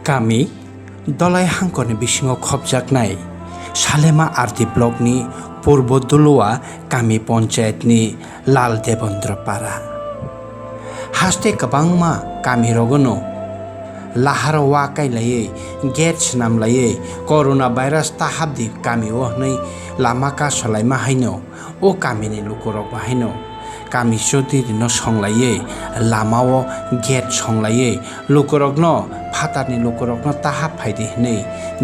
गामि दलाय हांखरनि बिसिङाव खबजाकनाय सालेमा आरती ब्लकनि पूर्व दुलुवा गामि पन्चायतनि लाल देवेन्द्र पारा हास्ते गोबांमा गामि रगनो लाहार वाकायलायै गेट नामलायै करोना भाइरास ताहाबदि गामि वहनै लामा का सलायमा हाइनो ओ गामिनि लुकुरक बाहायनो गामि जदि न संलायै लामाव गेट संलायै लुकुरकनो फातारनि लुकुरकनो ताहाब फायदि हनै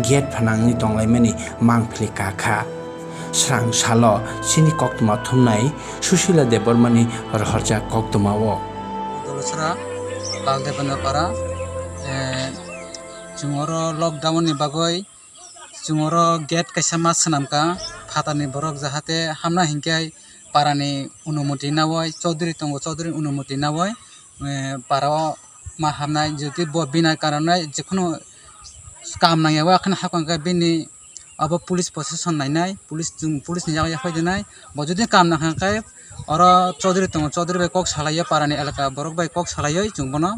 गेट फानांनि दंलायमानि मांफ्लि काखा स्रां सालो सिनि कक्तमा थुमनाय सुशीला देबबर्मानि रहरजा कक्तमावो दलसरा लाल देवेन्द्र पारा जोंरो लकडाउन नि बागै जोंरो गेट कैसा मास नामका फातारनि बरक जाहाते हामना हिंके पारानि अनुमति नावय चौधरी तंगो चौधरी अनुमति नावय पारा मा हामनाय जुदि बिना कारण जिखुनु काम नायाव आखन हाकांका बिनि अब पुलिस प्रशासन नायनाय पुलिस नि जागा फैदेनाय बजुदि काम नाखांकाय और चौधरी तंगो चौधरी बाय कक सालायो पारानि एलाका बरक बाय कक सालायो जों बनो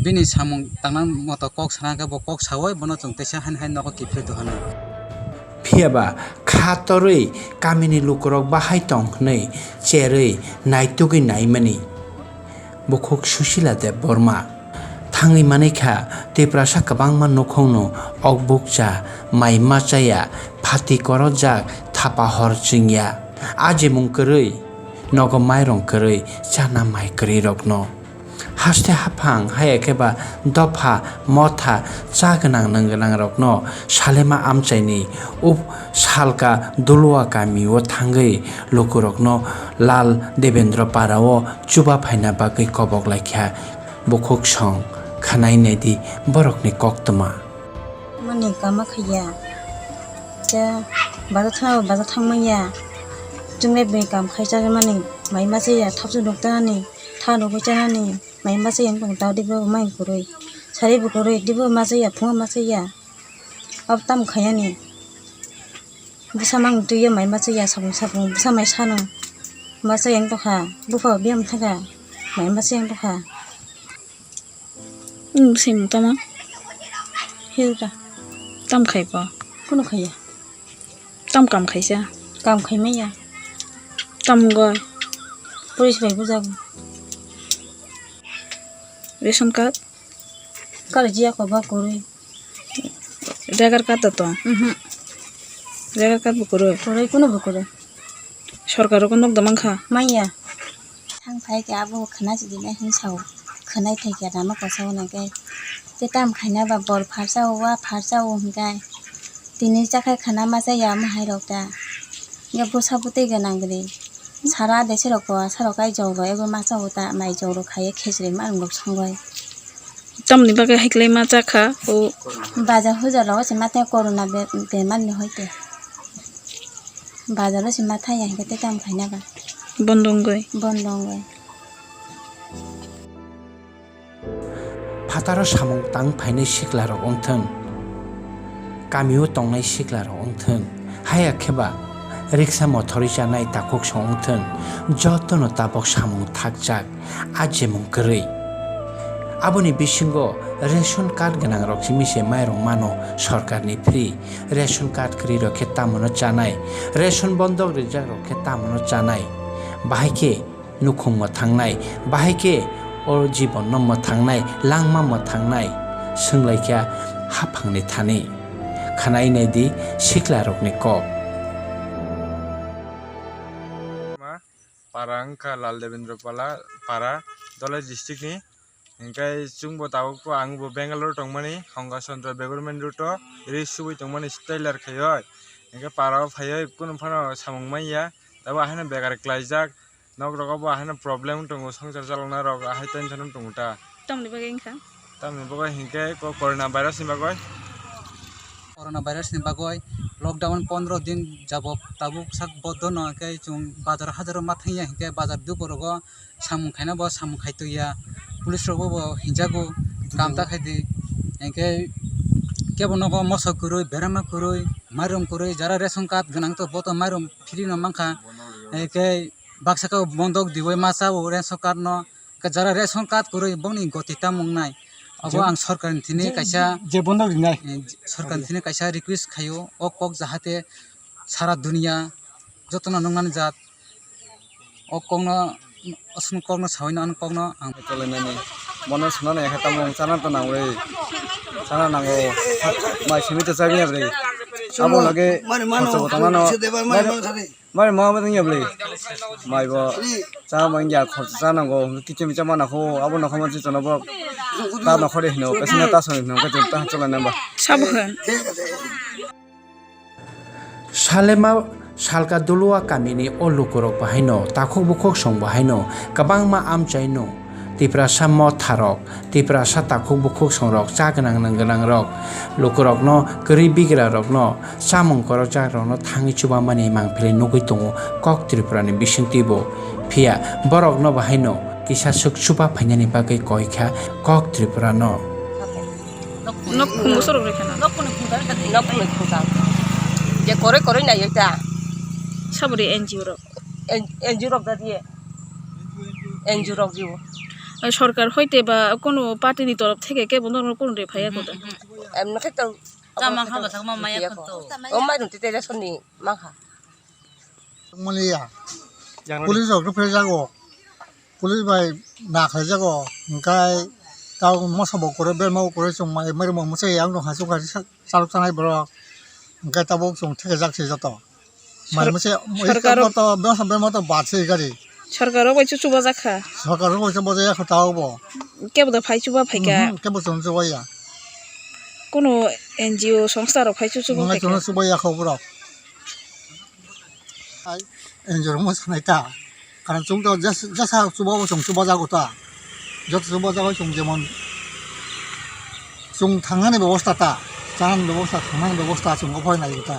बिनि सामुं तांनां मत कक सानाका ब कक सावय बनो जों तेसा हान हान नको किफ्रे दहनो फियाबा खातरै गामिनि लुकुरक बाहाय तं नै चेरै नायतुगै नायमानि बखक सुशीला देबबर्मा थाङै मानैखा तेप्रासा गोबांमा नखौनो अकबुकजा माइमा जाया फाति करजा थापा हर जिंया आजे मुंकरै नग माइरं करै जाना माइकरै रगनो हास्ते हाफां हायाखेबा दफा मथा जागोनां नंगोनां रगनो सालेमा आमचाइनि उप सालका दुलुवा गामिओ थांगै लुकुरकनो लाल देवेन्द्र पाराओ चुबा फाइना बागै कबक लाइख्या बखक सं खानाय नेदि बरकनि कक्तमा माने कामा खैया जा बाजा थांमैया जोंने बे काम खायजा माने माइमा जाया थाबजो डक्टरानि था नगैजानानि माइमा जाया दं दावदिबो माइ गुरै सारि बुगुरै दिबो मा जाया फुङा मा जाया अब ताम खायानि बुसामां दुयो माइमा जाया साबुं बुसा माइ सानो मा जाया दखा बुफा बियाम थागा माइमा जाया दखा सेम तमा हिरा tam khai pa कुनु खाया tam kam khaisa काम खायमैया tam goy पुलिस भाइ बुजागो ration card काल जिया को बा गुरै jagar card to jagar card bukuro गुरै कुनु बुकुरै सरकार को nok damang kha माइया थां फाय के आबो खाना जिदिना हिंसाव खानाय थाइके रामा कसाव नागाय ते ताम खायना बा बर फारसा हंगाय दिनै जाखाय खाना मा जाया माहाय रक्ता या बोसा बुते गनांगरे सारा देसे रको सारा काय जौरो एबो मा जावता माइ जौरो खाये खेजरे मा अंगब संगय tam ni bagai haiklai ma cha kha o बाजार होजालो से माथे कोरोना बेमार नि होइते बाजारलो से माथा या हेते ताम खायना बा bondong goy बन्दंगय फातार सामुं तां फाइनाय सिख्लारक अंथों गामिओ तंनाय सिख्लारक अंथों हायाखेबा रिक्सा मथरि जानाय ताकुक संथों जतन ताबक सामुं थाकजाक आजे मुंकरै आबुनि बिसिंगो रेशन कार्ड गोनां रक्सिमिसे माइरं मानो सरकारनि फ्री रेशन कार्ड क्रि रखे तामनो जानाय रेशन बन्दक रिजाक रखे तामनो जानाय बाहायके नुखुम थांनाय बाहायके और जीवन नम्म थांनाय लांमा म थांनाय सोंलायख्या हाफांनि थाने खानाय नेदि सिख्ला रकनि कक पारा अंका लाल देवेन्द्र पारा दलाय डिस्ट्रिक्ट नि इंकाय चुंबो तावको आंबो बेंगालुरु तंगमानि हंगा चन्द्र बेगरमेन रुटो रिसुबि तंगमानि स्टाइलर खयोय इंकाय पाराव फायै कुनु फानो सामुंमाइया दाबो आहानो बेगार क्लाइजाक नक रगबो आहानो प्रब्लेम तंगो संसार चालना रग आहाय टेंशन तंगुटा tam ni bagai kha tam ni बगै हिंकाय कोरोना भाइरास नि बागै लकडाउन 15 दिन जाबो ताबु sak bodo no kai chung bazar hajaro mathaiya hinkai bazar du borogo samung khaina bo samung khaitoya police रगो bo hinjago kamta khaidi hinkai kebo nogo moso kuroi berama kuroi mairom kuroi jara ration card ganang to boto mairom free no mangkha hinkai baksaka bondok diwai masa ration card no jara ration card kuroi boni goti tamungnai abo ang sorkarni thini kaisa যে বন্ধ দিনাই sorkarni thini kaisa request khayo o kok jahate sara dunia jotona nongmani jat o kokno asung kokno sawina an kokno ang চলেনানি মনে শোনা নাই একটা মন চানা তো নাও রে চানা নাও মাই সিমিতে চাবি আবরে আবো লাগে খরচ বতানা ন মারে মা মা দিয়া বলে মাই ব চা মাইয়া খরচ জানাঙ্গো কিচে মিচা মানাখো আবো নখ মানসি জনব তা নখরে হিনো পেছনে তা সনে হিনো কে তা চলেনাবা সাবধান Salema salka dulua kami ni o lukurok bahaino takuk bukok song bahaino kabang ma am chaino tipra sammo tharok tipra sa takuk bukok song rok chagnang nangganang rok lukurok no kri bigra rok no samong korok jak rok no thangi chuba mani mangphile nugui tongo kok tripura ni bisingtibo phia borok no bahaino kisa suk chuba phainani bagai koikha kok tripura no nok khungo sorok rekhana nó cũng không sao giờ có đấy này vậy ta sabri NGO rok em chưa đọc ra đi em chưa đọc gì সরকার হইতে বা কোনো পার্টির তরফ থেকে কেবল কোনো রেফাইয়া কথা em nó khách đâu ta mang khăm thằng mày ăn to ông mai đừng tê ra xuân đi mang hả মালিয়া police রক ফেরে যাগো পুলিশ ভাই না খাই যাগো ওনকাই তাও মশাবো করে বেমাও করে সং মাই মেরে মো মসে আং দং হাসু গাজি চালক চানাই বড় ওনকাই তাবো সং থেকে যাচ্ছে যত মাই মসে সরকার তো বেমা তো বাছে গাড়ি সরকারও বাইচু চুবা জাখা সরকার কইছে বজে এখন তাওবো কেবল ফাই চুবা ফাইকা কেবল সং জয়া কোনো NGO সংস্থার ফাইচু চুবা মনে ফাইকা জন্য সুবয়া খবর আই এনজর মো সানাইতা কারণ chúng তো জাসা সুবা সং সুবা জাগোতা যত সুবা জাগো সং যেমন সং থাঙ্গানি ব্যবস্থাটা চান ব্যবস্থা থাঙ্গানি ব্যবস্থা সং অভয় নাইতা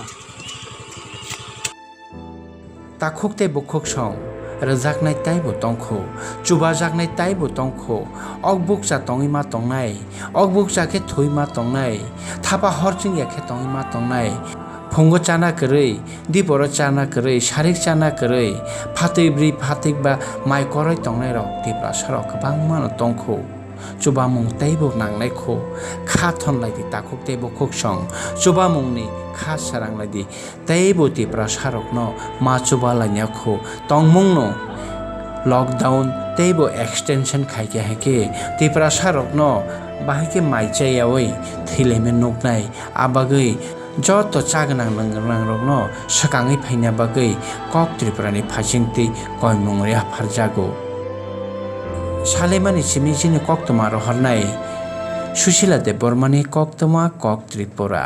takuk te bukok song rejaknai taibo tongkho chubajaknai taibo tongkho okbuk cha tongima tongnai okbuk cha khe thuima tongnai thapa horching ya khe tongima tongnai phongo chana koroi diporo chana koroi sarik chana koroi phatui bri phatik ba mai koroi tongnai rok tipra sarok kabang mano tongkho chubamung taibo nangnai kho kha thonlai di takuk te bukok song chubamung ni kha sarang lai di taibo tipra sarok no ma chubala nya kho tongmung no lockdown taibo extension khaike heke tipra sarok no bahike mai chayawai thileme noknai abagoi joto chagnang langrang rok no sakangai phaina bagai kok tripura ni phasingti koimung ria pharjago সালেমানি সিমিজিনি কক্তমা রহরনাই সুশীলা দেব বর্মানি কক্তমা কক ত্রিপুরা।